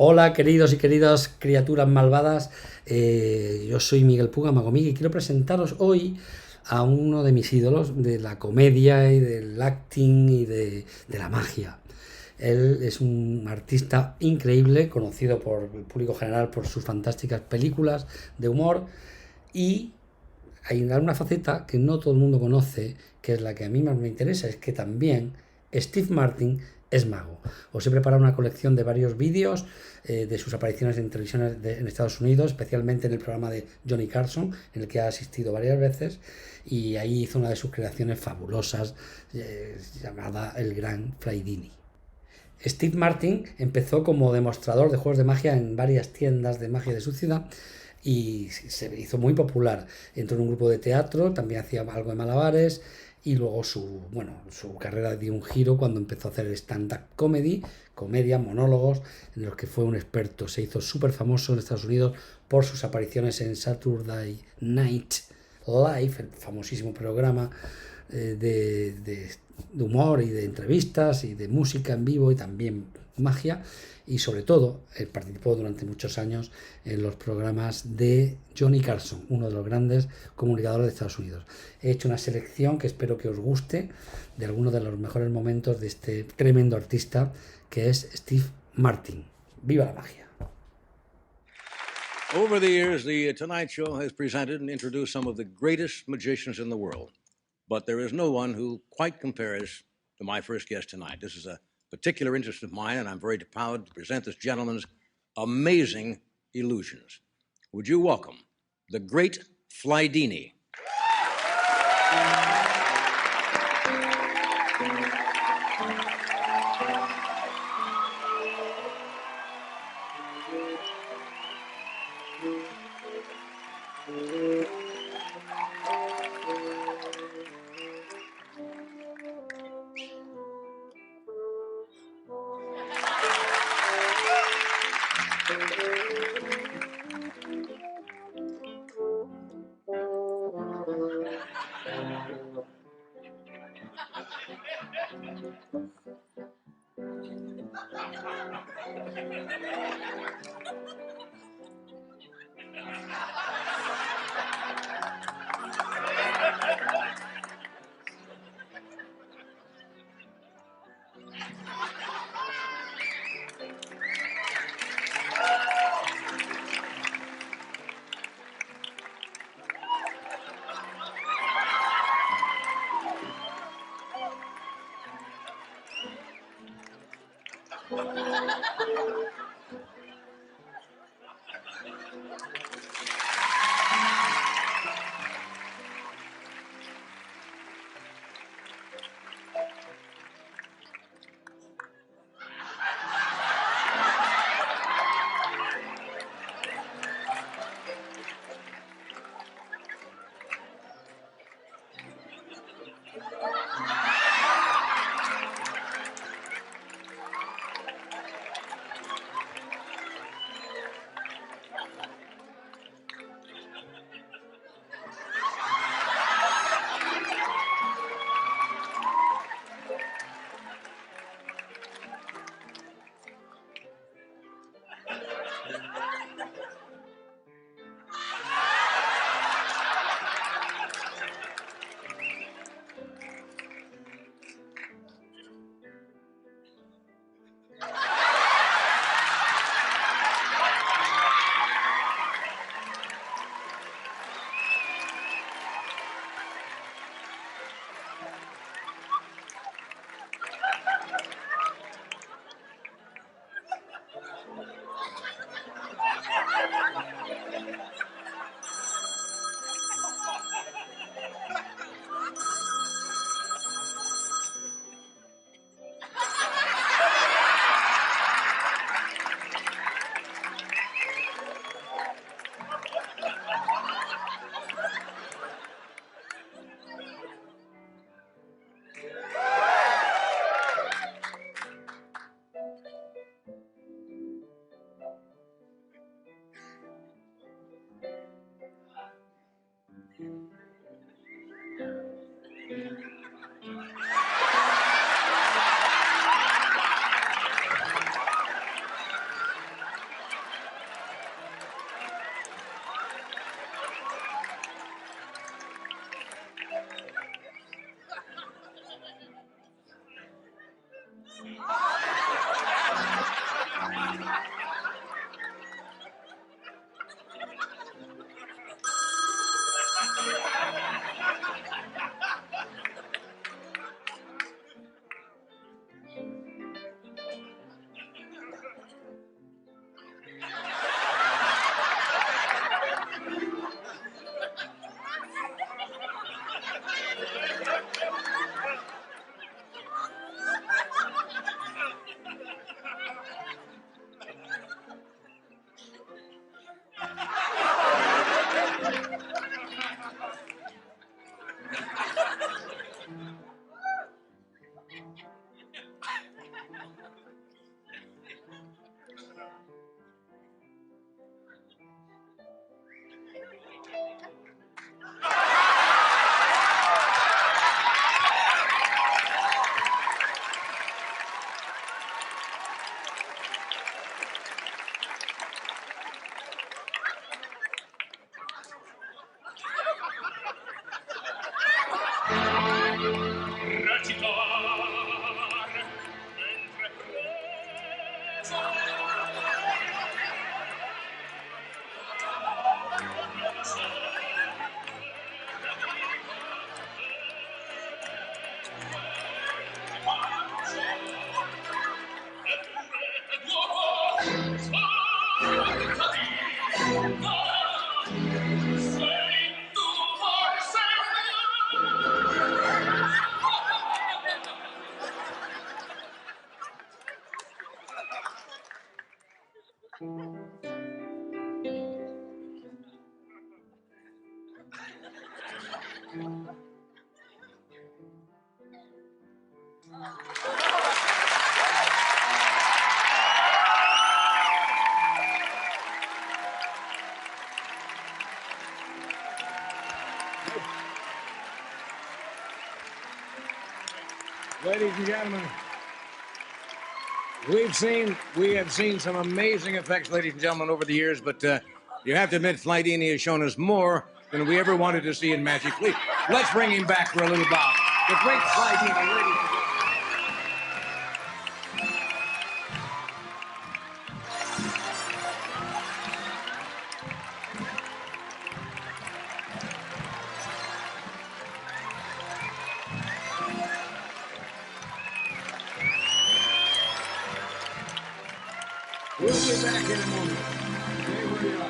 Hola, queridos y queridas criaturas malvadas. Yo soy Miguel Puga, Mago Miguel, y quiero presentaros hoy a uno de mis ídolos de la comedia y del acting y de la magia. Él es un artista increíble, conocido por el público general por sus fantásticas películas de humor, y hay una faceta que no todo el mundo conoce, que es la que a mí más me interesa, es que también Steve Martin es mago. Os he preparado una colección de varios vídeos de sus apariciones en televisión en Estados Unidos, especialmente en el programa de Johnny Carson, en el que ha asistido varias veces, y ahí hizo una de sus creaciones fabulosas llamada el Great Flydini. Steve Martin empezó como demostrador de juegos de magia en varias tiendas de magia de su ciudad y se hizo muy popular. Entró en un grupo de teatro, también hacía algo de malabares y luego su carrera dio un giro cuando empezó a hacer stand-up comedy, comedia, monólogos, en los que fue un experto. Se hizo súper famoso en Estados Unidos por sus apariciones en Saturday Night Live, el famosísimo programa de humor y de entrevistas y de música en vivo y también magia, y sobre todo participó durante muchos años en los programas de Johnny Carson, uno de los grandes comunicadores de Estados Unidos. He hecho una selección que espero que os guste de algunos de los mejores momentos de este tremendo artista que es Steve Martin. ¡Viva la magia! Over the years, the Tonight Show has presented and introduced some of the greatest magicians in the world. But there is no one who quite compares to my first guest tonight. This is a particular interest of mine, and I'm very proud to present this gentleman's amazing illusions. Would you welcome the Great Flydini? Ladies and gentlemen, we have seen some amazing effects, ladies and gentlemen, over the years, but you have to admit, Flydini has shown us more than we ever wanted to see in Magic. Please, let's bring him back for a little bow. The great Flydini, ladies and gentlemen. We'll be back in a moment. Stay where you are.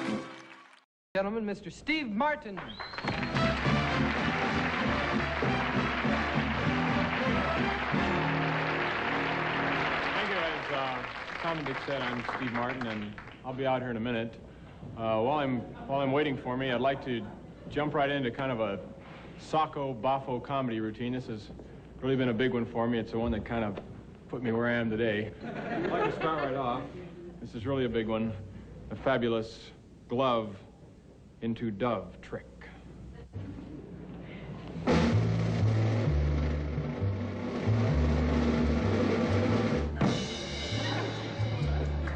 Gentlemen, Mr. Steve Martin. Thank you. As Tom and Dick said, I'm Steve Martin, and I'll be out here in a minute. While I'm waiting for me, I'd like to jump right into kind of a Sacco Baffo comedy routine. This has really been a big one for me. It's the one that kind of put me where I am today. I'd like to start right off. This is really a big one. A fabulous glove into dove trick.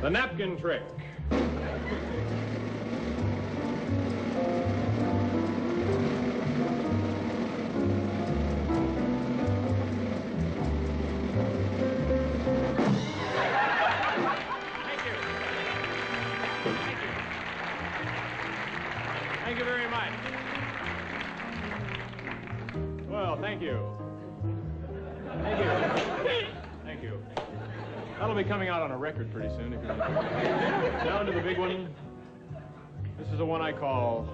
The napkin trick. Thank you very much. Well, thank you. Thank you. Thank you. That'll be coming out on a record pretty soon. If you want. Down to the big one. This is the one I call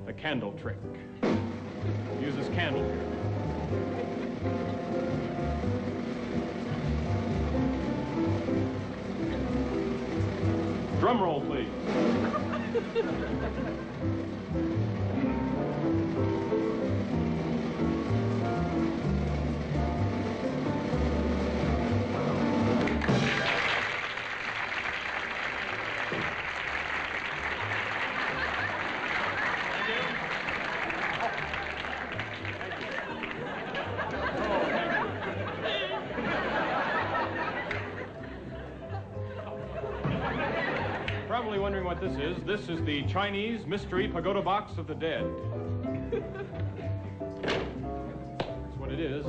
the candle trick. Use this candle here. Drum roll, please. Probably wondering what this is. This is the Chinese Mystery Pagoda Box of the Dead. That's what it is.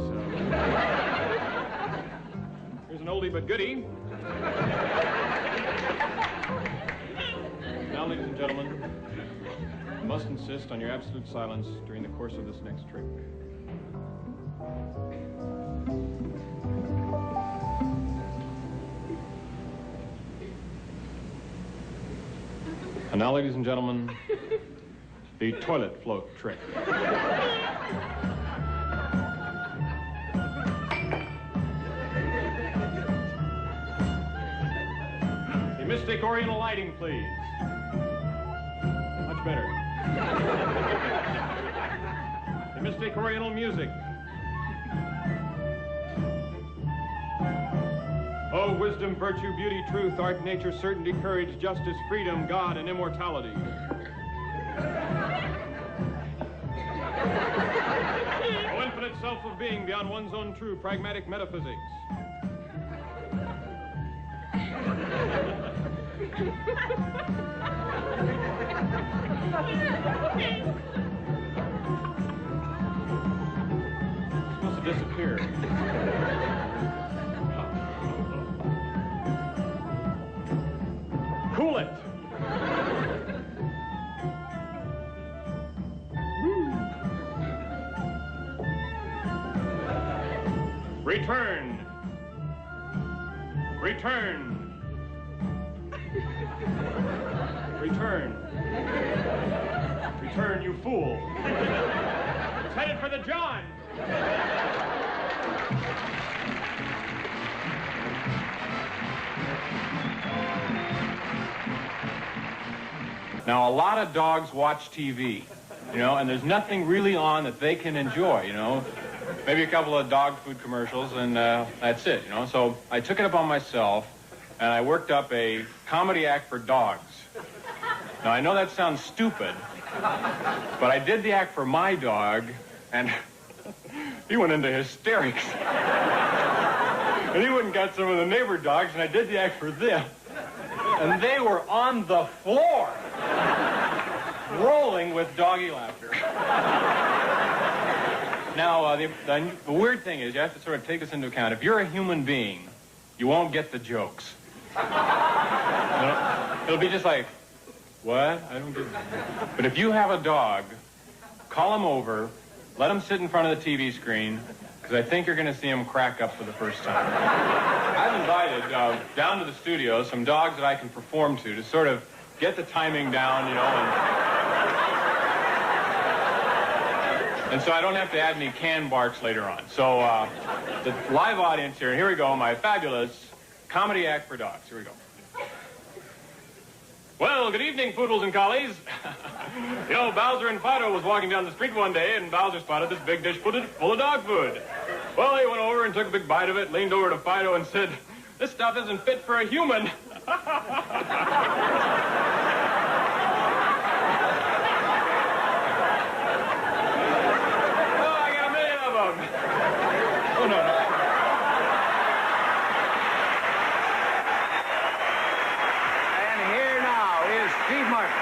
Here's an oldie but goodie. Now, ladies and gentlemen, I must insist on your absolute silence during the course of this next trick. And now, ladies and gentlemen, the toilet float trick. The Mystic Oriental lighting, please. Much better. The Mystic Oriental music. Oh, wisdom, virtue, beauty, truth, art, nature, certainty, courage, justice, freedom, God, and immortality. Oh, infinite self of being beyond one's own true pragmatic metaphysics. disappear. Cool it. Return. Return. Return. Return, you fool. It's headed for the John. Now, a lot of dogs watch TV, you know, and there's nothing really on that they can enjoy, you know. Maybe a couple of dog food commercials, and that's it, you know. So I took it upon myself, and I worked up a comedy act for dogs. Now, I know that sounds stupid, but I did the act for my dog, and he went into hysterics. And he went and got some of the neighbor dogs, and I did the act for them. And they were on the floor, rolling with doggy laughter. Now, the weird thing is, you have to sort of take this into account. If you're a human being, you won't get the jokes. You know, it'll be just like, what? I don't get it. But if you have a dog, call him over, let him sit in front of the TV screen, because I think you're going to see him crack up for the first time. I've invited down to the studio some dogs that I can perform to sort of get the timing down, you know, and so I don't have to add any canned barks later on. So the live audience here we go, my fabulous comedy act for dogs. Here we go. Well, good evening, poodles and collies. You know, Bowser and Fido was walking down the street one day, and Bowser spotted this big dish full of dog food. Well, he went over and took a big bite of it, leaned over to Fido and said, "This stuff isn't fit for a human." Oh, no. And here now is Steve Martin.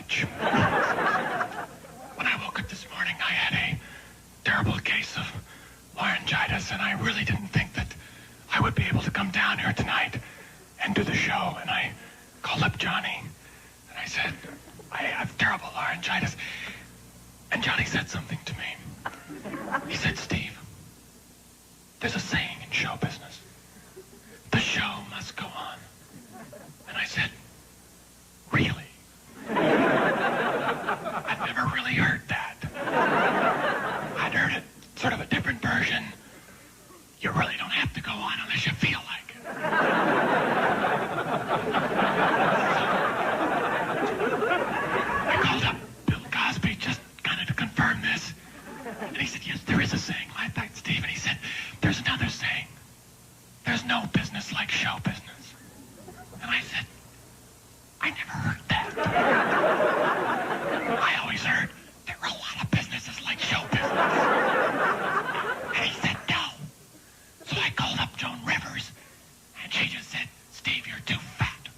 much. When I woke up this morning, I had a terrible case of laryngitis, and I really didn't think that I would be able to come down here tonight and do the show. And I called up Johnny, and I said, I have terrible laryngitis. And Johnny said something to me. He said, Steve, there's a saying in show business. The show must go on. And I said, really? I've never really heard that. I'd heard it, sort of a different version. You really don't have to go on unless you feel like it. I called up Bill Cosby just kind of to confirm this. And he said, yes, there is a saying like that, Steve. And he said, there's another saying. There's no business like show business. And I said, I never heard that. I always heard there are a lot of businesses like show business. And he said, no. So I called up Joan Rivers, and she just said, Steve, you're too fat.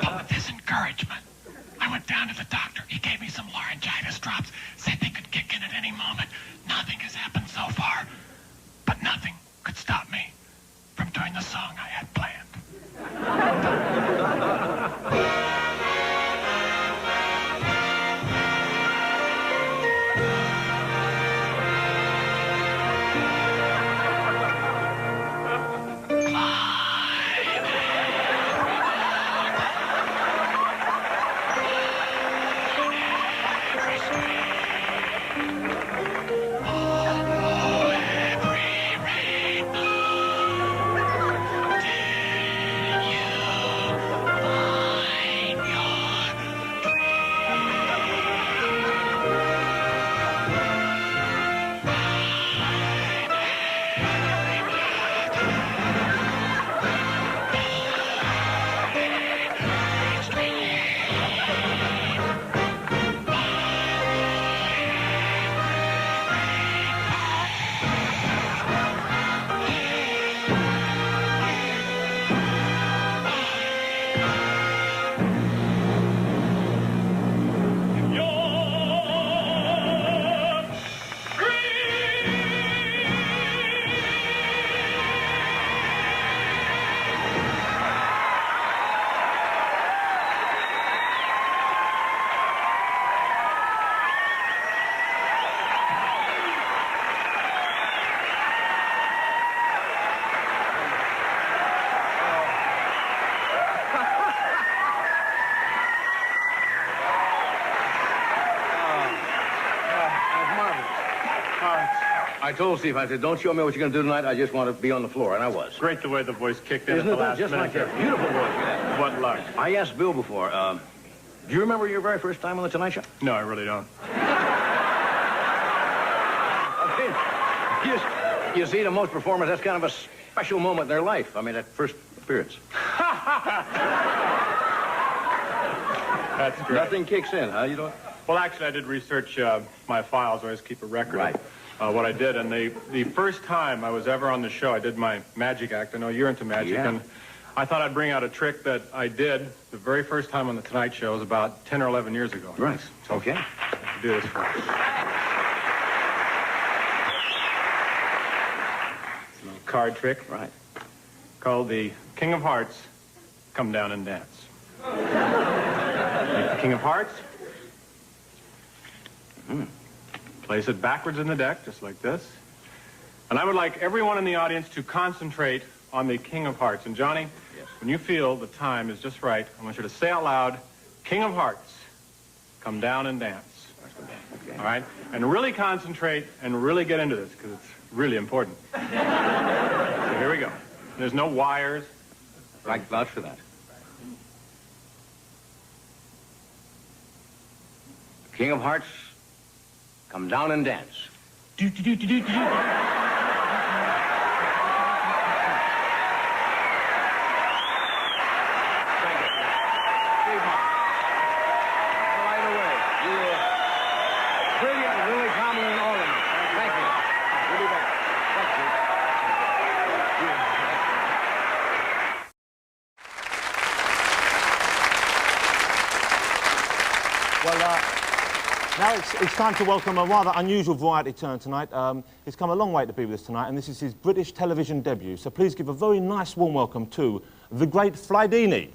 But with this encouragement, I went down to the doctor. He gave me some laryngitis drops, said they could kick in at any moment. Nothing has happened so far, but nothing could stop me from doing the song I had planned. I told Steve, I said, don't show me what you're going to do tonight. I just want to be on the floor, and I was. Great the way the voice kicked in Isn't at it the last just minute. like that? Beautiful voice. Yeah. What luck. I asked Bill before, do you remember your very first time on The Tonight Show? No, I really don't. You see, to most performers, that's kind of a special moment in their life. I mean, that first appearance. That's great. Nothing kicks in, huh? You don't? Well, actually, I did research my files. I always keep a record Right. of what I did. And the first time I was ever on the show, I did my magic act. I know you're into magic. Yeah. And I thought I'd bring out a trick that I did the very first time on The Tonight Show. It was about 10 or 11 years ago. Right. Okay. I'll do this for you. It's a little card trick. Right. Called the King of Hearts, Come Down and Dance. Take the King of Hearts. Place it backwards in the deck, just like this. And I would like everyone in the audience to concentrate on the King of Hearts. And Johnny, yes, when you feel the time is just right, I want you to say out loud, King of Hearts, come down and dance. Okay. All right? And really concentrate and really get into this, because it's really important. So here we go. There's no wires. Right, vouch for that. King of Hearts, come down and dance. now it's time to welcome a rather unusual variety turn tonight. He's come a long way to be with us tonight, and this is his British television debut. So please give a very nice warm welcome to the Great Flydini.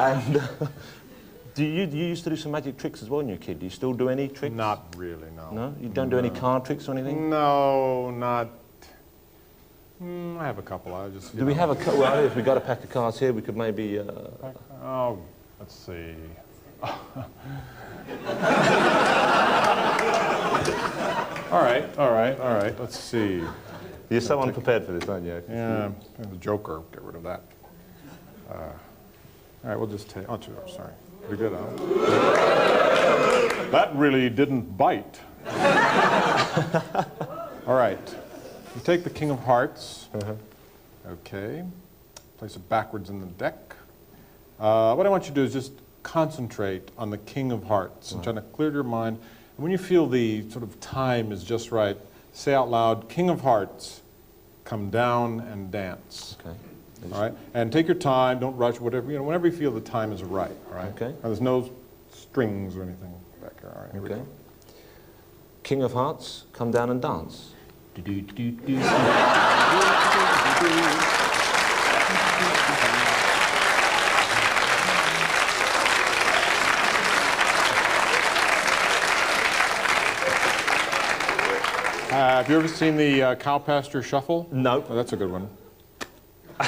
And you used to do some magic tricks as well when you were a kid. Do you still do any tricks? Not really, no. No? You don't do any card tricks or anything? No, not... I have a couple. I just... Do we have a couple? Well, if we got a pack of cards here, we could maybe... Oh, let's see. All right. Let's see. You're so unprepared for this, aren't you? Yeah, the Joker. Get rid of that. All right, we'll just take... Oh, sorry. Pretty good, huh? That really didn't bite. All right. You take the King of Hearts. Okay. Place it backwards in the deck. What I want you to do is just concentrate on the King of Hearts and try to clear your mind. And when you feel the sort of time is just right, say out loud, King of Hearts, come down and dance. Okay. All right? And take your time, don't rush, whatever, whenever you feel the time is right, all right? Okay. Now, there's no strings or anything back here. All right, here we go. King of Hearts, come down and dance. Have you ever seen the Cow Pasture Shuffle? No. Oh, that's a good one. I've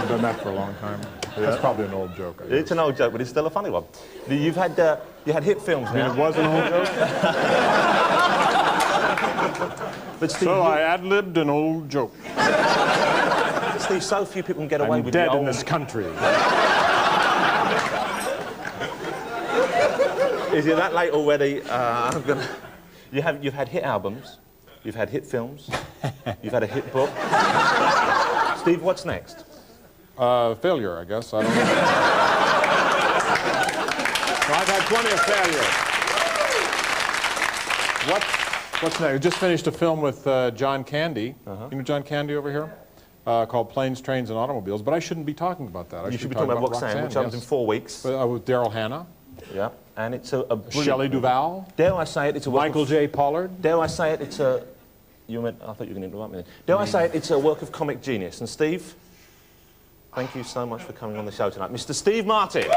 done that for a long time. Yeah. That's probably an old joke. It's an old joke, but it's still a funny one. You had hit films now. I mean, it was an old joke? But Steve, so I ad-libbed an old joke. Steve, so few people can get away with dead the old... in this country. Is it that late already? You've had hit albums, you've had hit films, you've had a hit book. Steve, what's next? Failure, I guess. I don't know. So I've had plenty of failure. What's next? I just finished a film with John Candy. You know John Candy over here? Called Planes, Trains, and Automobiles. But I shouldn't be talking about that. You should be talking about Roxanne, which comes in 4 weeks. With Daryl Hannah. Yeah, and it's a Shelley Duvall. Dare I say it, it's a Michael J. Pollard. Dare I say it, it's a... I thought you were going to interrupt me then. Dare I say it, it's a work of comic genius. And Steve, thank you so much for coming on the show tonight. Mr. Steve Martin.